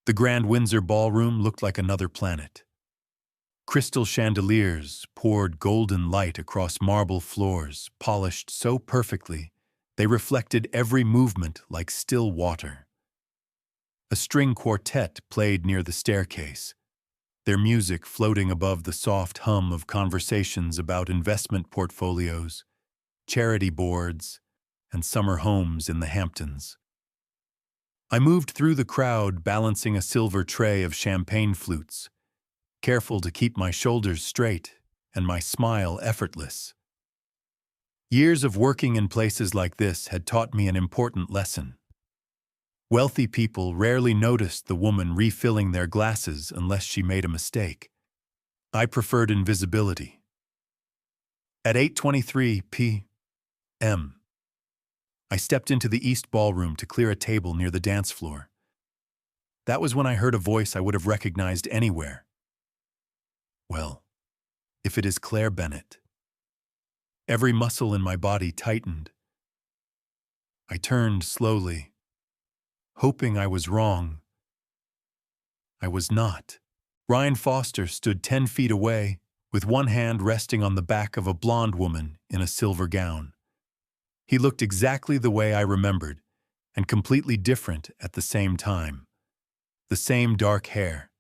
The Grand Windsor Ballroom looked like another planet. Crystal chandeliers poured golden light across marble floors, polished so perfectly they reflected every movement like still water. A string quartet played near the staircase, their music floating above the soft hum of conversations about investment portfolios, charity boards, and summer homes in the Hamptons. I moved through the crowd balancing a silver tray of champagne flutes, careful to keep my shoulders straight and my smile effortless. Years of working in places like this had taught me an important lesson. Wealthy people rarely noticed the woman refilling their glasses unless she made a mistake. I preferred invisibility. At 8:23 p.m., I stepped into the East Ballroom to clear a table near the dance floor. That was when I heard a voice I would have recognized anywhere. Well, if it is Claire Bennett. Every muscle in my body tightened. I turned slowly, hoping I was wrong. I was not. Ryan Foster stood 10 feet away, with one hand resting on the back of a blonde woman in a silver gown. He looked exactly the way I remembered, and completely different at the same time. The same dark hair,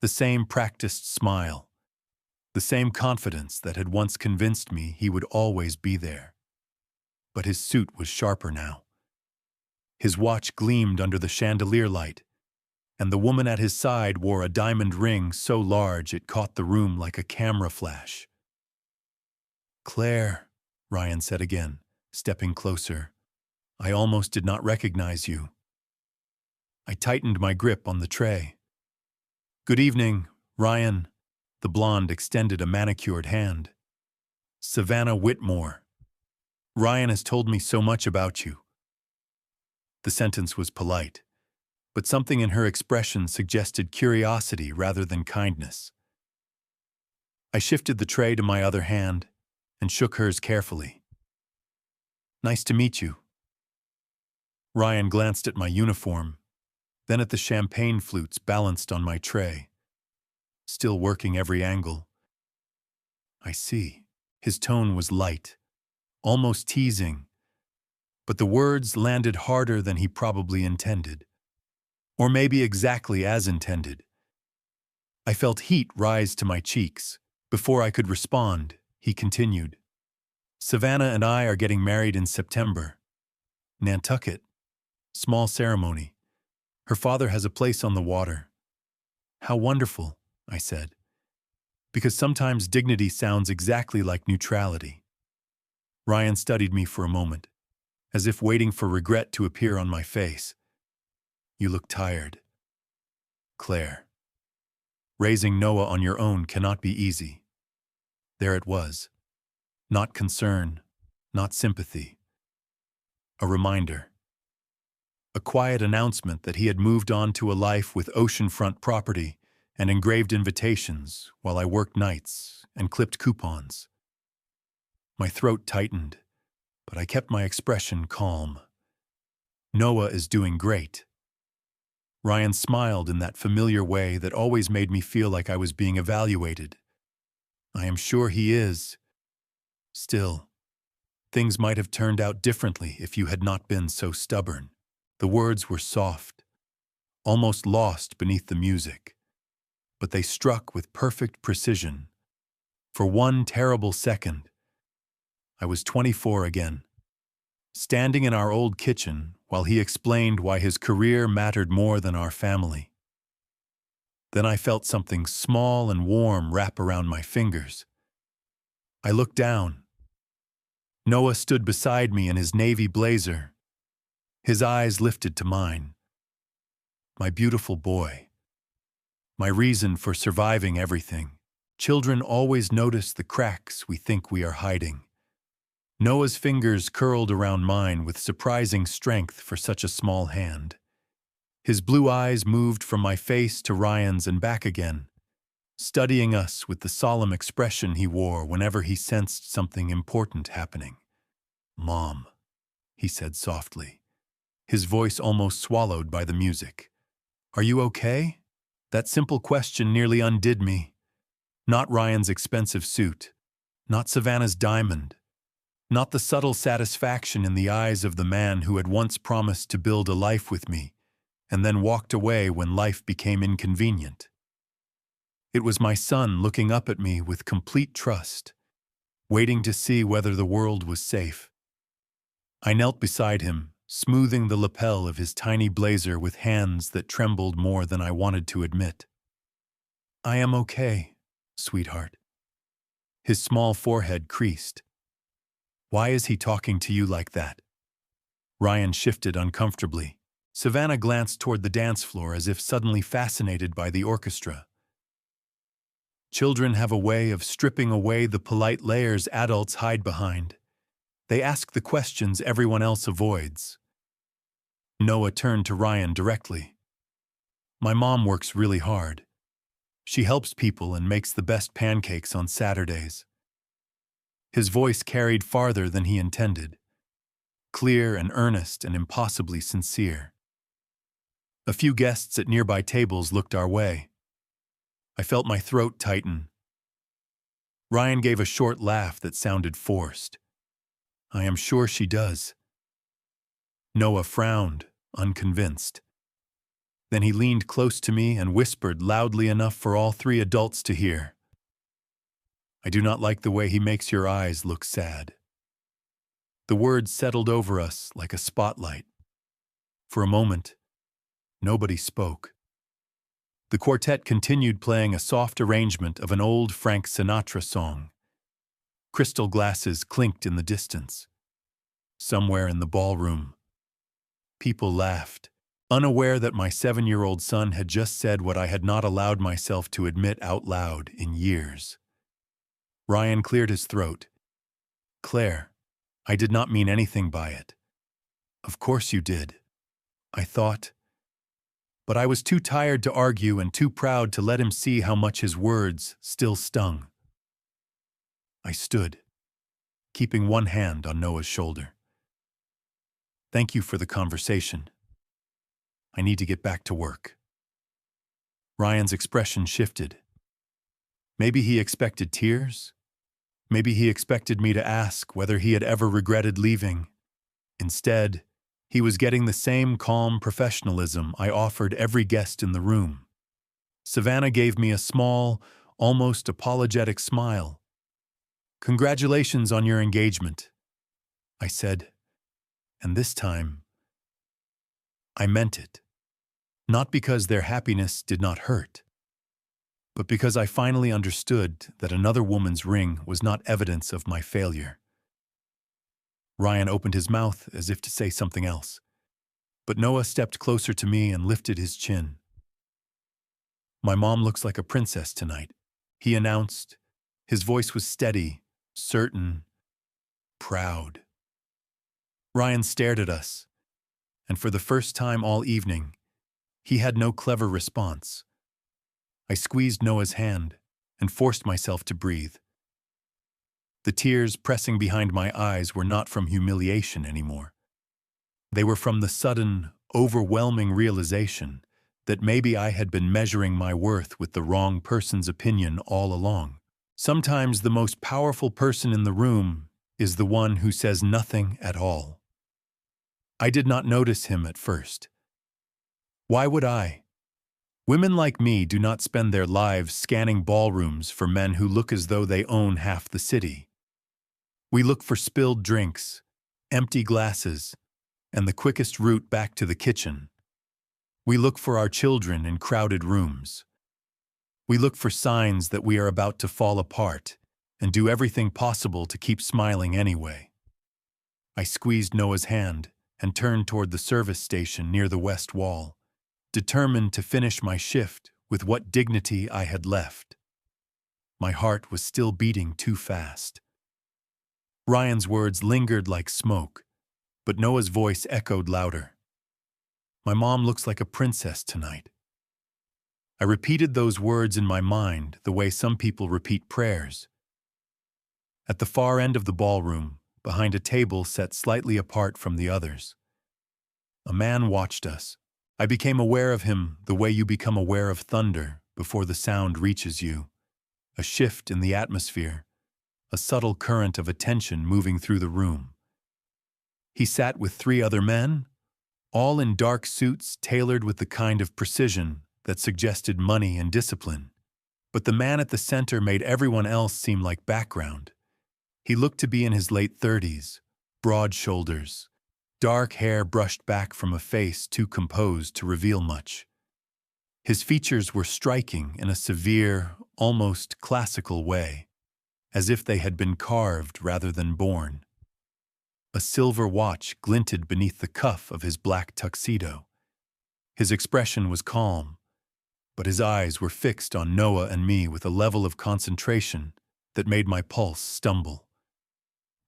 the same practiced smile, the same confidence that had once convinced me he would always be there. But his suit was sharper now. His watch gleamed under the chandelier light, and the woman at his side wore a diamond ring so large it caught the room like a camera flash. "Claire," Ryan said again, stepping closer. "I almost did not recognize you." I tightened my grip on the tray. "Good evening, Ryan." The blonde extended a manicured hand. "Savannah Whitmore. Ryan has told me so much about you." The sentence was polite, but something in her expression suggested curiosity rather than kindness. I shifted the tray to my other hand and shook hers carefully. "Nice to meet you." Ryan glanced at my uniform, then at the champagne flutes balanced on my tray, still working every angle. "I see." His tone was light, almost teasing, but the words landed harder than he probably intended. Or maybe exactly as intended. I felt heat rise to my cheeks. Before I could respond, he continued. "Savannah and I are getting married in September. Nantucket. Small ceremony. Her father has a place on the water." "How wonderful," I said, because sometimes dignity sounds exactly like neutrality. Ryan studied me for a moment, as if waiting for regret to appear on my face. "You look tired." "Claire, raising Noah on your own cannot be easy." There it was. Not concern, not sympathy. A reminder. A quiet announcement that he had moved on to a life with oceanfront property and engraved invitations while I worked nights and clipped coupons. My throat tightened, but I kept my expression calm. "Noah is doing great." Ryan smiled in that familiar way that always made me feel like I was being evaluated. "I am sure he is. Still, things might have turned out differently if you had not been so stubborn." The words were soft, almost lost beneath the music, but they struck with perfect precision. For one terrible second, I was 24 again, standing in our old kitchen while he explained why his career mattered more than our family. Then I felt something small and warm wrap around my fingers. I looked down. Noah stood beside me in his navy blazer. His eyes lifted to mine. My beautiful boy. My reason for surviving everything. Children always notice the cracks we think we are hiding. Noah's fingers curled around mine with surprising strength for such a small hand. His blue eyes moved from my face to Ryan's and back again, studying us with the solemn expression he wore whenever he sensed something important happening. "Mom," he said softly, his voice almost swallowed by the music. Are you okay? That simple question nearly undid me. Not Ryan's expensive suit, not Savannah's diamond, not the subtle satisfaction in the eyes of the man who had once promised to build a life with me, and then walked away when life became inconvenient. It was my son looking up at me with complete trust, waiting to see whether the world was safe. I knelt beside him, smoothing the lapel of his tiny blazer with hands that trembled more than I wanted to admit. I am okay, sweetheart. His small forehead creased. Why is he talking to you like that? Ryan shifted uncomfortably. Savannah glanced toward the dance floor as if suddenly fascinated by the orchestra. Children have a way of stripping away the polite layers adults hide behind. They ask the questions everyone else avoids. Noah turned to Ryan directly. My mom works really hard. She helps people and makes the best pancakes on Saturdays. His voice carried farther than he intended, clear and earnest and impossibly sincere. A few guests at nearby tables looked our way. I felt my throat tighten. Ryan gave a short laugh that sounded forced. I am sure she does. Noah frowned, unconvinced. Then he leaned close to me and whispered loudly enough for all three adults to hear. I do not like the way he makes your eyes look sad. The words settled over us like a spotlight. For a moment, nobody spoke. The quartet continued playing a soft arrangement of an old Frank Sinatra song. Crystal glasses clinked in the distance. Somewhere in the ballroom, people laughed, unaware that my 7-year-old son had just said what I had not allowed myself to admit out loud in years. Ryan cleared his throat. Claire, I did not mean anything by it. Of course you did, I thought. But I was too tired to argue and too proud to let him see how much his words still stung. I stood, keeping one hand on Noah's shoulder. Thank you for the conversation. I need to get back to work. Ryan's expression shifted. Maybe he expected tears. Maybe he expected me to ask whether he had ever regretted leaving. Instead, he was getting the same calm professionalism I offered every guest in the room. Savannah gave me a small, almost apologetic smile. Congratulations on your engagement, I said, and this time, I meant it. Not because their happiness did not hurt, but because I finally understood that another woman's ring was not evidence of my failure. Ryan opened his mouth as if to say something else, but Noah stepped closer to me and lifted his chin. My mom looks like a princess tonight, he announced. His voice was steady, certain, proud. Ryan stared at us, and for the first time all evening, he had no clever response. I squeezed Noah's hand and forced myself to breathe. The tears pressing behind my eyes were not from humiliation anymore. They were from the sudden, overwhelming realization that maybe I had been measuring my worth with the wrong person's opinion all along. Sometimes the most powerful person in the room is the one who says nothing at all. I did not notice him at first. Why would I? Women like me do not spend their lives scanning ballrooms for men who look as though they own half the city. We look for spilled drinks, empty glasses, and the quickest route back to the kitchen. We look for our children in crowded rooms. We look for signs that we are about to fall apart and do everything possible to keep smiling anyway. I squeezed Noah's hand and turned toward the service station near the west wall, determined to finish my shift with what dignity I had left. My heart was still beating too fast. Ryan's words lingered like smoke, but Noah's voice echoed louder. My mom looks like a princess tonight. I repeated those words in my mind the way some people repeat prayers. At the far end of the ballroom, behind a table set slightly apart from the others, a man watched us, I became aware of him the way you become aware of thunder before the sound reaches you. A shift in the atmosphere, a subtle current of attention moving through the room. He sat with 3 other men, all in dark suits tailored with the kind of precision that suggested money and discipline. But the man at the center made everyone else seem like background. He looked to be in his late 30s, broad shoulders, dark hair brushed back from a face too composed to reveal much. His features were striking in a severe, almost classical way, as if they had been carved rather than born. A silver watch glinted beneath the cuff of his black tuxedo. His expression was calm, but his eyes were fixed on Noah and me with a level of concentration that made my pulse stumble.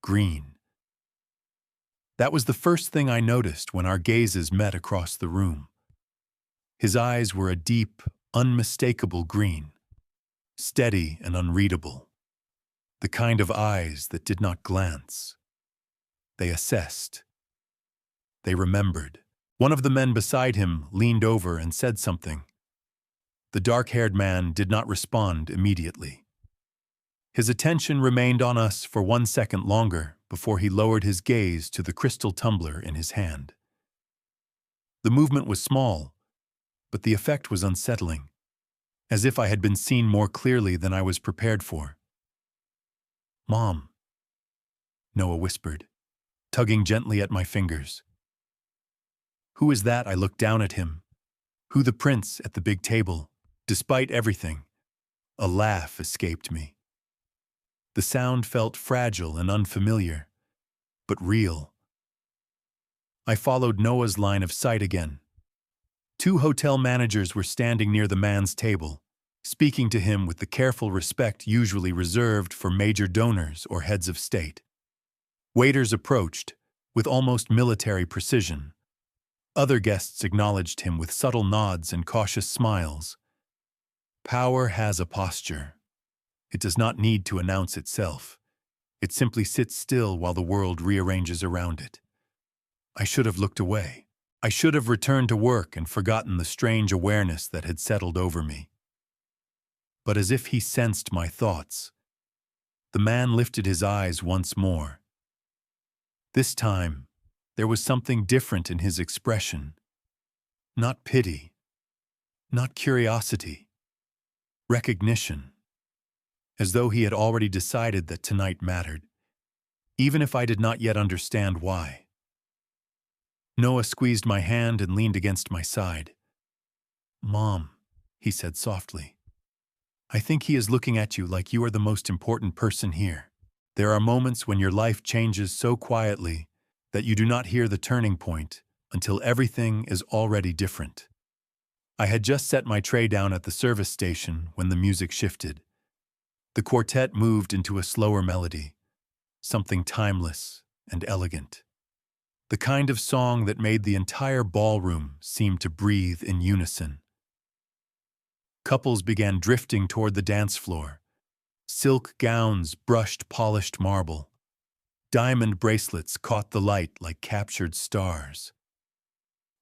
Green. That was the first thing I noticed when our gazes met across the room. His eyes were a deep, unmistakable green, steady and unreadable. The kind of eyes that did not glance. They assessed. They remembered. One of the men beside him leaned over and said something. The dark-haired man did not respond immediately. His attention remained on us for 1 second longer before he lowered his gaze to the crystal tumbler in his hand. The movement was small, but the effect was unsettling, as if I had been seen more clearly than I was prepared for. "Mom," Noah whispered, tugging gently at my fingers. "Who is that?" I looked down at him. Who the prince at the big table? Despite everything, a laugh escaped me. The sound felt fragile and unfamiliar, but real. I followed Noah's line of sight again. 2 hotel managers were standing near the man's table, speaking to him with the careful respect usually reserved for major donors or heads of state. Waiters approached, with almost military precision. Other guests acknowledged him with subtle nods and cautious smiles. Power has a posture. It does not need to announce itself. It simply sits still while the world rearranges around it. I should have looked away. I should have returned to work and forgotten the strange awareness that had settled over me. But as if he sensed my thoughts, the man lifted his eyes once more. This time, there was something different in his expression. Not pity, not curiosity, recognition, as though he had already decided that tonight mattered, even if I did not yet understand why. Noah squeezed my hand and leaned against my side. "Mom," he said softly, "I think he is looking at you like you are the most important person here. There are moments when your life changes so quietly that you do not hear the turning point until everything is already different." I had just set my tray down at the service station when the music shifted. The quartet moved into a slower melody, something timeless and elegant. The kind of song that made the entire ballroom seem to breathe in unison. Couples began drifting toward the dance floor. Silk gowns brushed polished marble. Diamond bracelets caught the light like captured stars.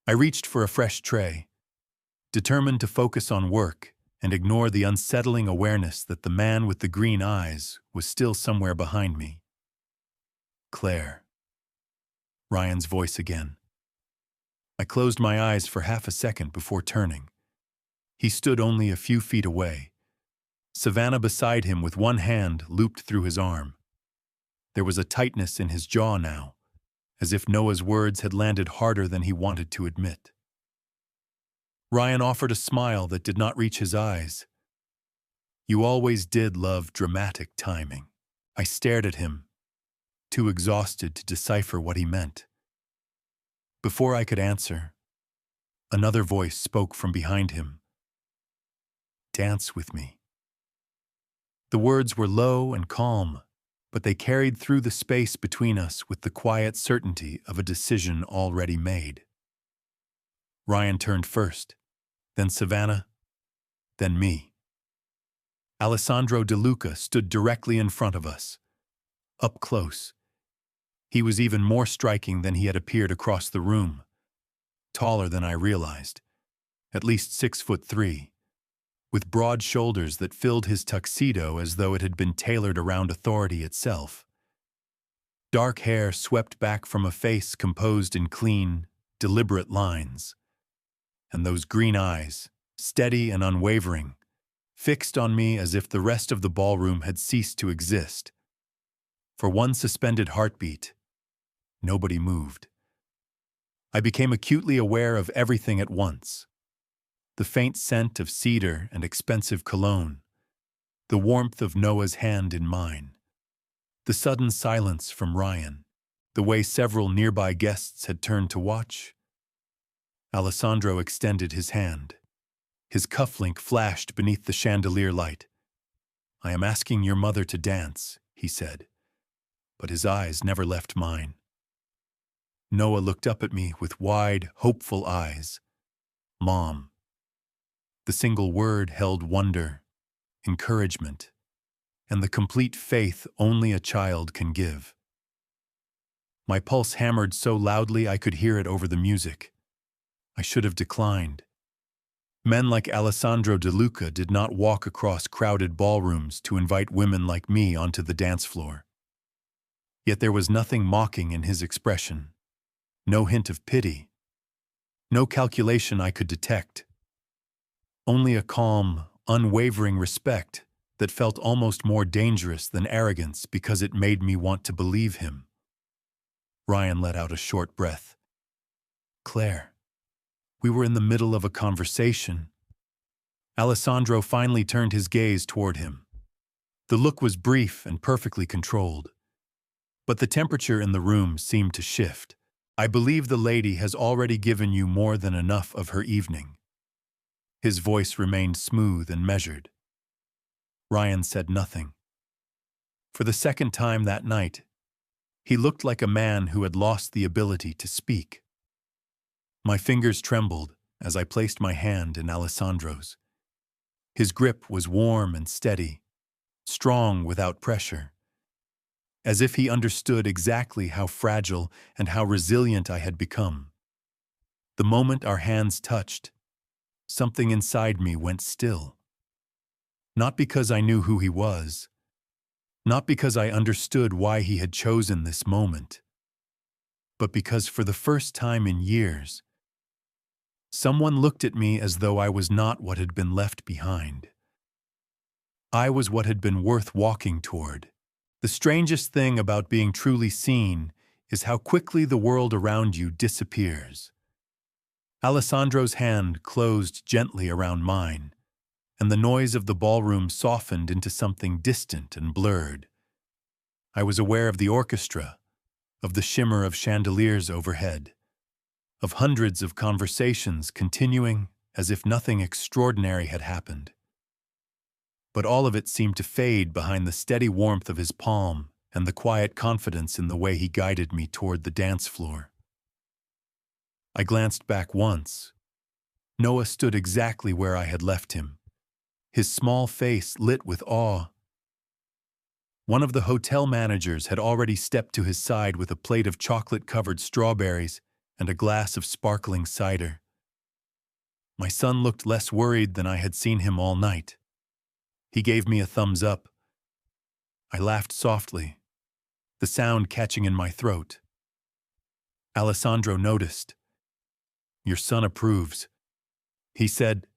I reached for a fresh tray, determined to focus on work and ignore the unsettling awareness that the man with the green eyes was still somewhere behind me. "Claire." Ryan's voice again. I closed my eyes for half a second before turning. He stood only a few feet away, Savannah beside him with one hand looped through his arm. There was a tightness in his jaw now, as if Noah's words had landed harder than he wanted to admit. Ryan offered a smile that did not reach his eyes. "You always did love dramatic timing." I stared at him, too exhausted to decipher what he meant. Before I could answer, another voice spoke from behind him. "Dance with me." The words were low and calm, but they carried through the space between us with the quiet certainty of a decision already made. Ryan turned first, then Savannah, then me. Alessandro De Luca stood directly in front of us, up close. He was even more striking than he had appeared across the room. taller than I realized, at least 6'3", with broad shoulders that filled his tuxedo as though it had been tailored around authority itself. Dark hair swept back from a face composed in clean, deliberate lines. And those green eyes, steady and unwavering, fixed on me as if the rest of the ballroom had ceased to exist. For one suspended heartbeat, nobody moved. I became acutely aware of everything at once. The faint scent of cedar and expensive cologne, the warmth of Noah's hand in mine, the sudden silence from Ryan, the way several nearby guests had turned to watch. Alessandro extended his hand. His cufflink flashed beneath the chandelier light. "I am asking your mother to dance," he said, but his eyes never left mine. Noah looked up at me with wide, hopeful eyes. "Mom." The single word held wonder, encouragement, and the complete faith only a child can give. My pulse hammered so loudly I could hear it over the music. I should have declined. Men like Alessandro De Luca did not walk across crowded ballrooms to invite women like me onto the dance floor. Yet there was nothing mocking in his expression, no hint of pity, no calculation I could detect. Only a calm, unwavering respect that felt almost more dangerous than arrogance because it made me want to believe him. Ryan let out a short breath. "Claire." We were in the middle of a conversation. Alessandro finally turned his gaze toward him. The look was brief and perfectly controlled. But the temperature in the room seemed to shift. "I believe the lady has already given you more than enough of her evening." His voice remained smooth and measured. Ryan said nothing. For the second time that night, he looked like a man who had lost the ability to speak. My fingers trembled as I placed my hand in Alessandro's. His grip was warm and steady, strong without pressure, as if he understood exactly how fragile and how resilient I had become. The moment our hands touched, something inside me went still. Not because I knew who he was, not because I understood why he had chosen this moment, but because for the first time in years, someone looked at me as though I was not what had been left behind. I was what had been worth walking toward. The strangest thing about being truly seen is how quickly the world around you disappears. Alessandro's hand closed gently around mine, and the noise of the ballroom softened into something distant and blurred. I was aware of the orchestra, of the shimmer of chandeliers overhead, of hundreds of conversations continuing as if nothing extraordinary had happened. But all of it seemed to fade behind the steady warmth of his palm and the quiet confidence in the way he guided me toward the dance floor. I glanced back once. Noah stood exactly where I had left him, his small face lit with awe. One of the hotel managers had already stepped to his side with a plate of chocolate-covered strawberries and a glass of sparkling cider. My son looked less worried than I had seen him all night. He gave me a thumbs up. I laughed softly, the sound catching in my throat. Alessandro noticed. "Your son approves," he said.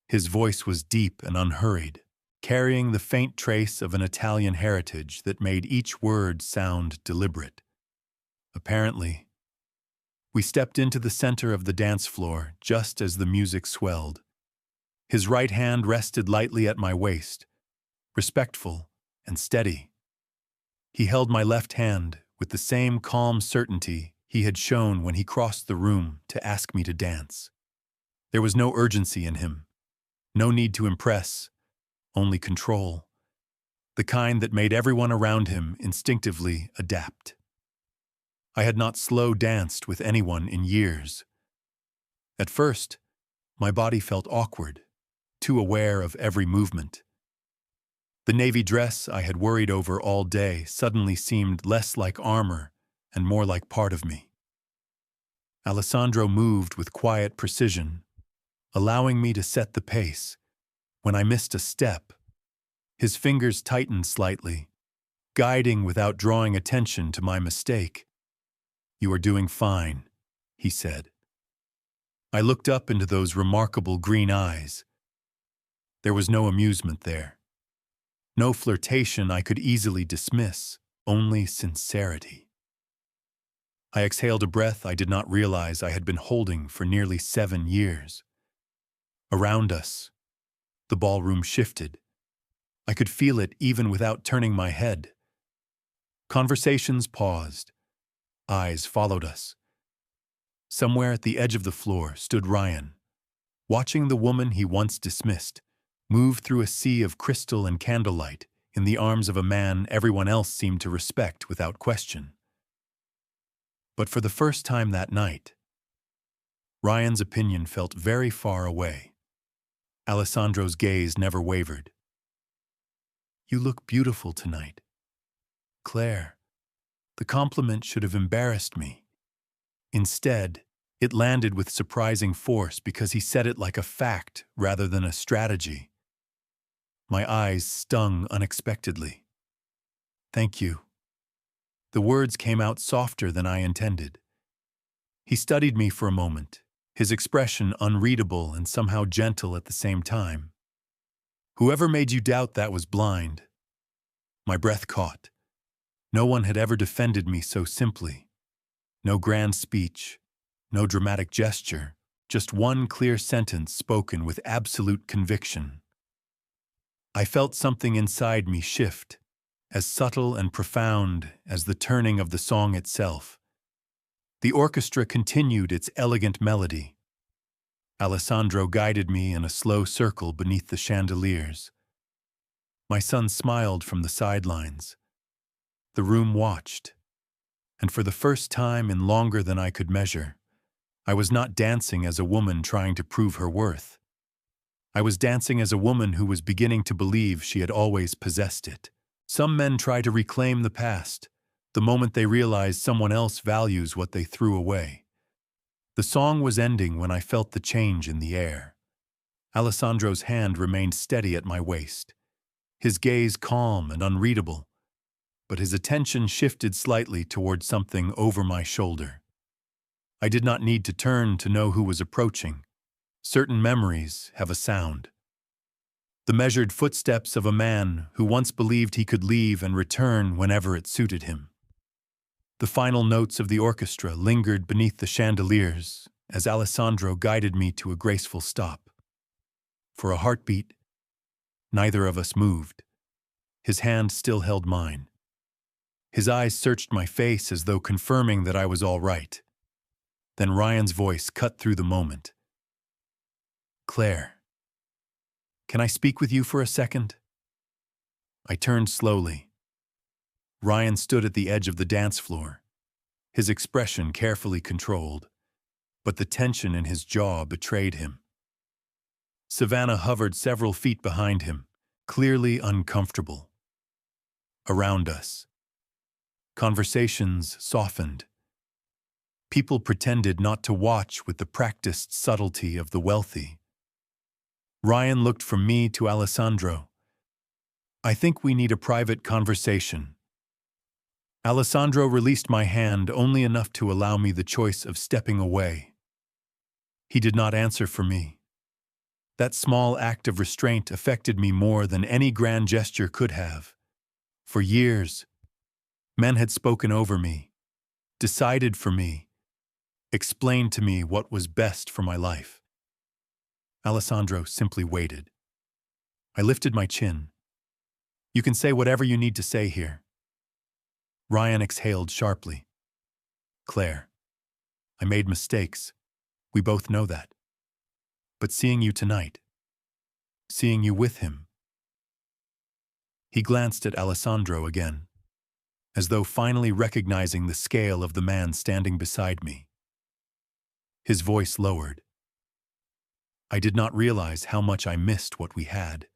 His voice was deep and unhurried, carrying the faint trace of an Italian heritage that made each word sound deliberate. Apparently, we stepped into the center of the dance floor just as the music swelled. His right hand rested lightly at my waist, respectful and steady. He held my left hand with the same calm certainty he had shown when he crossed the room to ask me to dance. There was no urgency in him, no need to impress, only control, the kind that made everyone around him instinctively adapt. I had not slow danced with anyone in years. At first, my body felt awkward, too aware of every movement. The navy dress I had worried over all day suddenly seemed less like armor and more like part of me. Alessandro moved with quiet precision, allowing me to set the pace. When I missed a step, his fingers tightened slightly, guiding without drawing attention to my mistake. "You are doing fine," he said. I looked up into those remarkable green eyes. There was no amusement there. No flirtation I could easily dismiss, only sincerity. I exhaled a breath I did not realize I had been holding for nearly 7 years. Around us, the ballroom shifted. I could feel it even without turning my head. Conversations paused. Eyes followed us. Somewhere at the edge of the floor stood Ryan, watching the woman he once dismissed move through a sea of crystal and candlelight in the arms of a man everyone else seemed to respect without question. But for the first time that night, Ryan's opinion felt very far away. Alessandro's gaze never wavered. "You look beautiful tonight." "Claire." The compliment should have embarrassed me. Instead, it landed with surprising force because he said it like a fact rather than a strategy. My eyes stung unexpectedly. "Thank you." The words came out softer than I intended. He studied me for a moment, his expression unreadable and somehow gentle at the same time. "Whoever made you doubt that was blind." My breath caught. No one had ever defended me so simply. No grand speech, no dramatic gesture, just one clear sentence spoken with absolute conviction. I felt something inside me shift, as subtle and profound as the turning of the song itself. The orchestra continued its elegant melody. Alessandro guided me in a slow circle beneath the chandeliers. My son smiled from the sidelines. The room watched, and for the first time in longer than I could measure, I was not dancing as a woman trying to prove her worth. I was dancing as a woman who was beginning to believe she had always possessed it. Some men try to reclaim the past, the moment they realize someone else values what they threw away. The song was ending when I felt the change in the air. Alessandro's hand remained steady at my waist, his gaze calm and unreadable, but his attention shifted slightly toward something over my shoulder. I did not need to turn to know who was approaching. Certain memories have a sound. The measured footsteps of a man who once believed he could leave and return whenever it suited him. The final notes of the orchestra lingered beneath the chandeliers as Alessandro guided me to a graceful stop. For a heartbeat, neither of us moved. His hand still held mine. His eyes searched my face as though confirming that I was all right. Then Ryan's voice cut through the moment. "Claire, can I speak with you for a second?" I turned slowly. Ryan stood at the edge of the dance floor, his expression carefully controlled, but the tension in his jaw betrayed him. Savannah hovered several feet behind him, clearly uncomfortable. Around us, conversations softened. People pretended not to watch with the practiced subtlety of the wealthy. Ryan looked from me to Alessandro. "I think we need a private conversation." Alessandro released my hand only enough to allow me the choice of stepping away. He did not answer for me. That small act of restraint affected me more than any grand gesture could have. For years, men had spoken over me, decided for me, explained to me what was best for my life. Alessandro simply waited. I lifted my chin. "You can say whatever you need to say here." Ryan exhaled sharply. "Claire, I made mistakes. We both know that. But seeing you tonight, seeing you with him..." He glanced at Alessandro again, as though finally recognizing the scale of the man standing beside me. His voice lowered. I did not realize how much I missed what we had.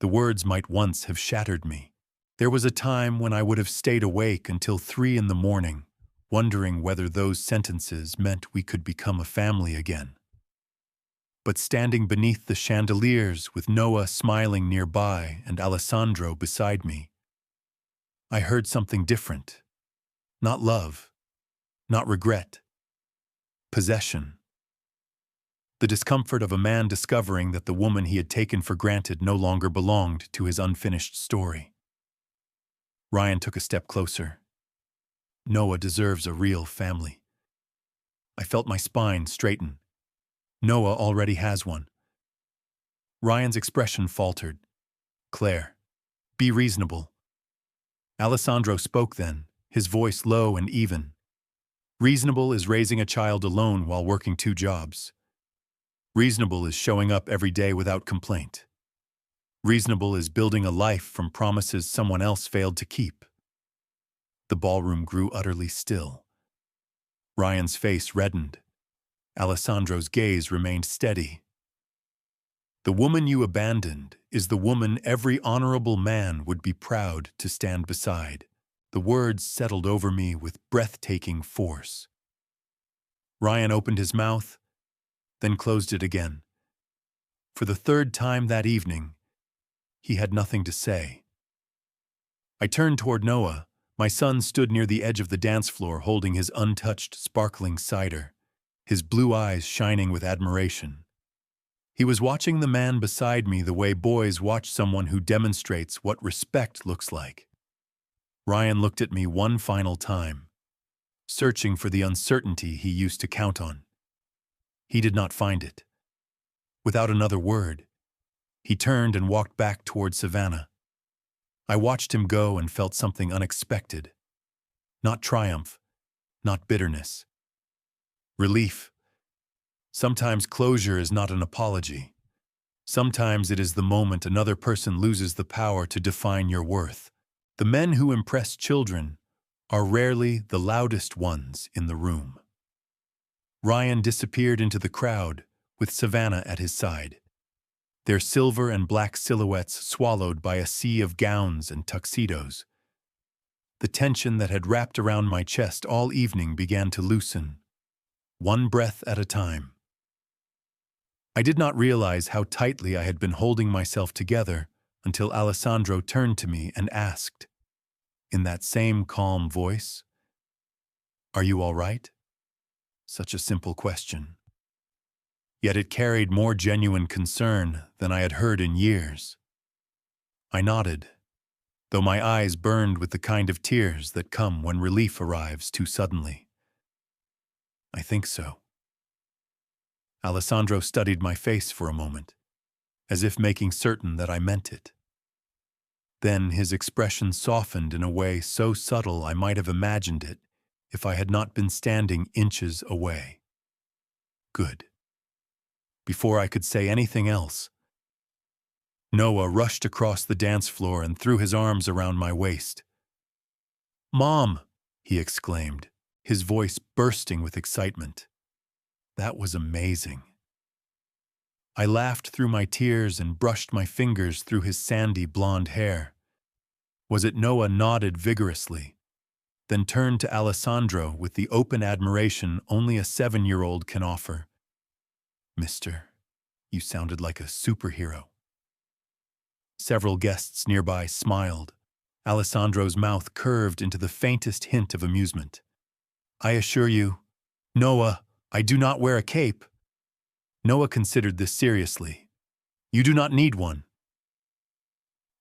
The words might once have shattered me. There was a time when I would have stayed awake until 3 in the morning, wondering whether those sentences meant we could become a family again. But standing beneath the chandeliers with Noah smiling nearby and Alessandro beside me, I heard something different. Not love, not regret, possession. The discomfort of a man discovering that the woman he had taken for granted no longer belonged to his unfinished story. Ryan took a step closer. Noah deserves a real family. I felt my spine straighten. Noah already has one. Ryan's expression faltered. Claire, be reasonable. Alessandro spoke then, his voice low and even. Reasonable is raising a child alone while working 2 jobs. Reasonable is showing up every day without complaint. Reasonable is building a life from promises someone else failed to keep. The ballroom grew utterly still. Ryan's face reddened. Alessandro's gaze remained steady. The woman you abandoned is the woman every honorable man would be proud to stand beside. The words settled over me with breathtaking force. Ryan opened his mouth, then closed it again. For the 3rd time that evening, he had nothing to say. I turned toward Noah. My son stood near the edge of the dance floor holding his untouched, sparkling cider, his blue eyes shining with admiration. He was watching the man beside me the way boys watch someone who demonstrates what respect looks like. Ryan looked at me one final time, searching for the uncertainty he used to count on. He did not find it. Without another word, he turned and walked back toward Savannah. I watched him go and felt something unexpected. Not triumph, not bitterness. Relief. Sometimes closure is not an apology. Sometimes it is the moment another person loses the power to define your worth. The men who impress children are rarely the loudest ones in the room. Ryan disappeared into the crowd with Savannah at his side, their silver and black silhouettes swallowed by a sea of gowns and tuxedos. The tension that had wrapped around my chest all evening began to loosen, one breath at a time. I did not realize how tightly I had been holding myself together until Alessandro turned to me and asked, in that same calm voice, "Are you all right?" Such a simple question. Yet it carried more genuine concern than I had heard in years. I nodded, though my eyes burned with the kind of tears that come when relief arrives too suddenly. I think so. Alessandro studied my face for a moment, as if making certain that I meant it. Then his expression softened in a way so subtle I might have imagined it if I had not been standing inches away. Good. Before I could say anything else, Noah rushed across the dance floor and threw his arms around my waist. "Mom!" he exclaimed, his voice bursting with excitement. That was amazing. I laughed through my tears and brushed my fingers through his sandy blonde hair. Was it Noah nodded vigorously, then turned to Alessandro with the open admiration only a 7-year-old can offer. "Mister, you sounded like a superhero." Several guests nearby smiled. Alessandro's mouth curved into the faintest hint of amusement. "I assure you, Noah, I do not wear a cape." Noah considered this seriously. "You do not need one."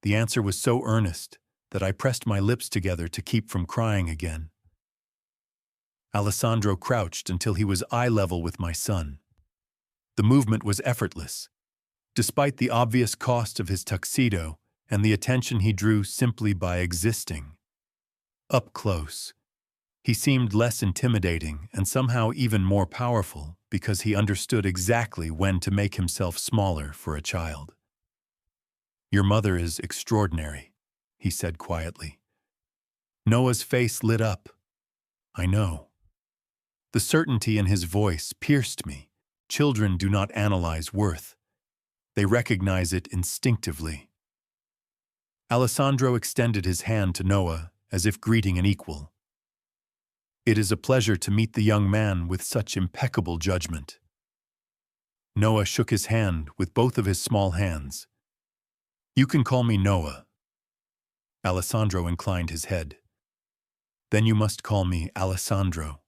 The answer was so earnest that I pressed my lips together to keep from crying again. Alessandro crouched until he was eye level with my son. The movement was effortless, despite the obvious cost of his tuxedo and the attention he drew simply by existing. Up close, he seemed less intimidating and somehow even more powerful because he understood exactly when to make himself smaller for a child. "Your mother is extraordinary," he said quietly. Noah's face lit up. "I know." The certainty in his voice pierced me. Children do not analyze worth. They recognize it instinctively. Alessandro extended his hand to Noah as if greeting an equal. It is a pleasure to meet the young man with such impeccable judgment. Noah shook his hand with both of his small hands. You can call me Noah. Alessandro inclined his head. Then you must call me Alessandro.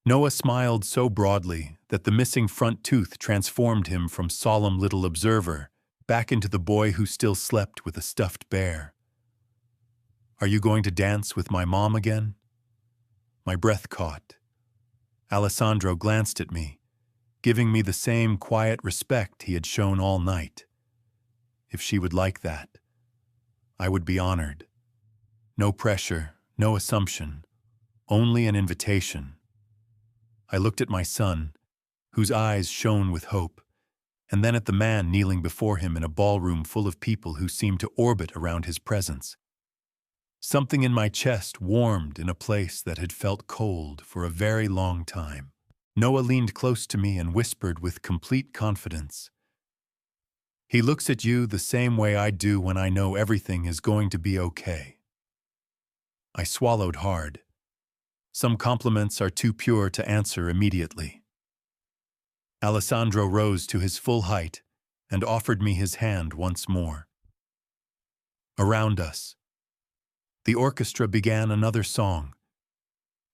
Noah smiled so broadly that the missing front tooth transformed him from solemn little observer back into the boy who still slept with a stuffed bear. Are you going to dance with my mom again? My breath caught. Alessandro glanced at me, giving me the same quiet respect he had shown all night. If she would like that, I would be honored. No pressure, no assumption, only an invitation. I looked at my son, whose eyes shone with hope, and then at the man kneeling before him in a ballroom full of people who seemed to orbit around his presence. Something in my chest warmed in a place that had felt cold for a very long time. Noah leaned close to me and whispered with complete confidence. He looks at you the same way I do when I know everything is going to be okay. I swallowed hard. Some compliments are too pure to answer immediately. Alessandro rose to his full height and offered me his hand once more. Around us, the orchestra began another song.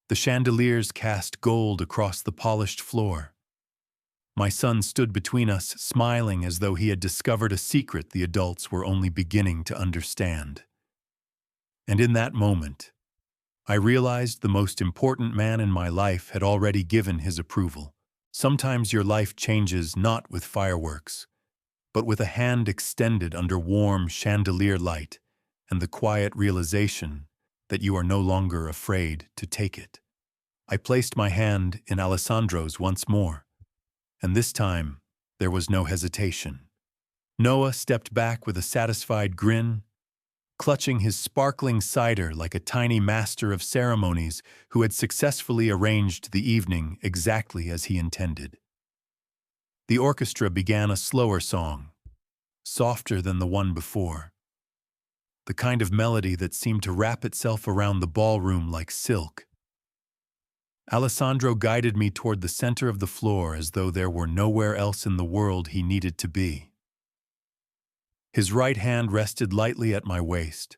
The chandeliers cast gold across the polished floor. My son stood between us, smiling as though he had discovered a secret the adults were only beginning to understand. And in that moment, I realized the most important man in my life had already given his approval. Sometimes your life changes not with fireworks, but with a hand extended under warm chandelier light and the quiet realization that you are no longer afraid to take it. I placed my hand in Alessandro's once more, and this time there was no hesitation. Noah stepped back with a satisfied grin, clutching his sparkling cider like a tiny master of ceremonies who had successfully arranged the evening exactly as he intended. The orchestra began a slower song, softer than the one before, the kind of melody that seemed to wrap itself around the ballroom like silk. Alessandro guided me toward the center of the floor as though there were nowhere else in the world he needed to be. His right hand rested lightly at my waist.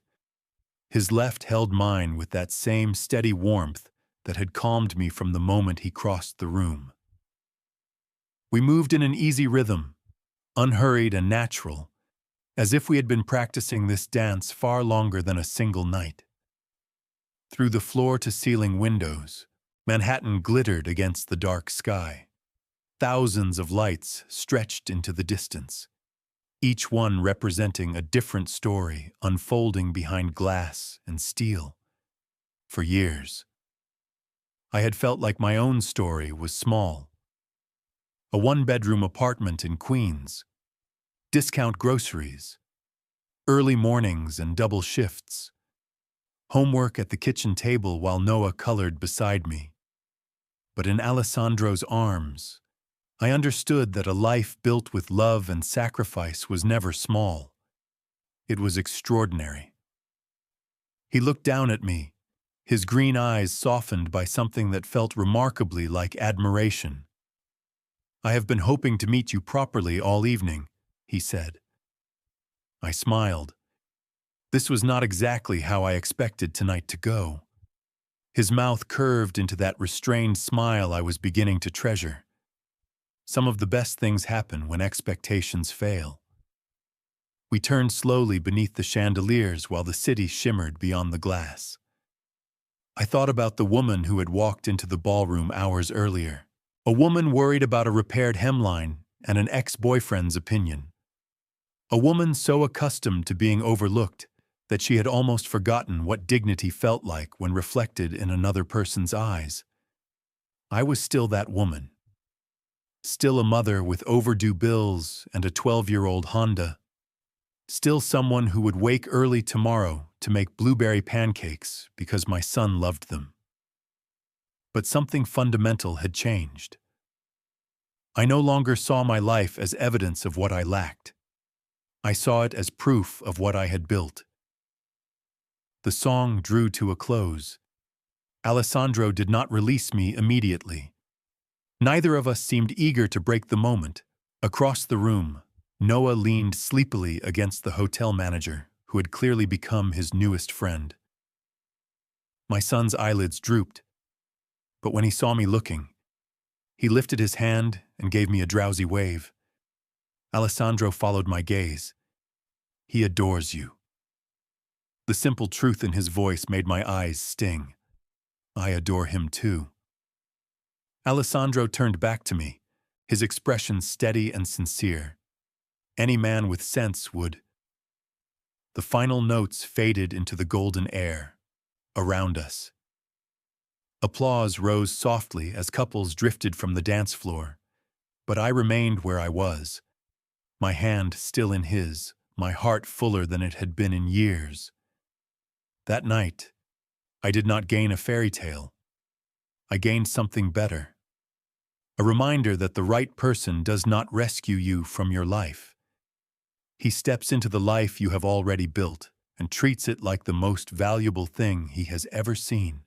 His left held mine with that same steady warmth that had calmed me from the moment he crossed the room. We moved in an easy rhythm, unhurried and natural, as if we had been practicing this dance far longer than a single night. Through the floor-to-ceiling windows, Manhattan glittered against the dark sky. Thousands of lights stretched into the distance, each one representing a different story unfolding behind glass and steel. For years, I had felt like my own story was small. A one-bedroom apartment in Queens, discount groceries, early mornings and double shifts, homework at the kitchen table while Noah colored beside me. But in Alessandro's arms, I understood that a life built with love and sacrifice was never small. It was extraordinary. He looked down at me, his green eyes softened by something that felt remarkably like admiration. I have been hoping to meet you properly all evening, he said. I smiled. This was not exactly how I expected tonight to go. His mouth curved into that restrained smile I was beginning to treasure. Some of the best things happen when expectations fail. We turned slowly beneath the chandeliers while the city shimmered beyond the glass. I thought about the woman who had walked into the ballroom hours earlier. A woman worried about a repaired hemline and an ex-boyfriend's opinion. A woman so accustomed to being overlooked that she had almost forgotten what dignity felt like when reflected in another person's eyes. I was still that woman. Still a mother with overdue bills and a 12-year-old Honda. Still someone who would wake early tomorrow to make blueberry pancakes because my son loved them. But something fundamental had changed. I no longer saw my life as evidence of what I lacked. I saw it as proof of what I had built. The song drew to a close. Alessandro did not release me immediately. Neither of us seemed eager to break the moment. Across the room, Noah leaned sleepily against the hotel manager, who had clearly become his newest friend. My son's eyelids drooped, but when he saw me looking, he lifted his hand and gave me a drowsy wave. Alessandro followed my gaze. He adores you. The simple truth in his voice made my eyes sting. I adore him too. Alessandro turned back to me, his expression steady and sincere. Any man with sense would. The final notes faded into the golden air around us. Applause rose softly as couples drifted from the dance floor, but I remained where I was, my hand still in his, my heart fuller than it had been in years. That night, I did not gain a fairy tale. I gained something better. A reminder that the right person does not rescue you from your life. He steps into the life you have already built and treats it like the most valuable thing he has ever seen.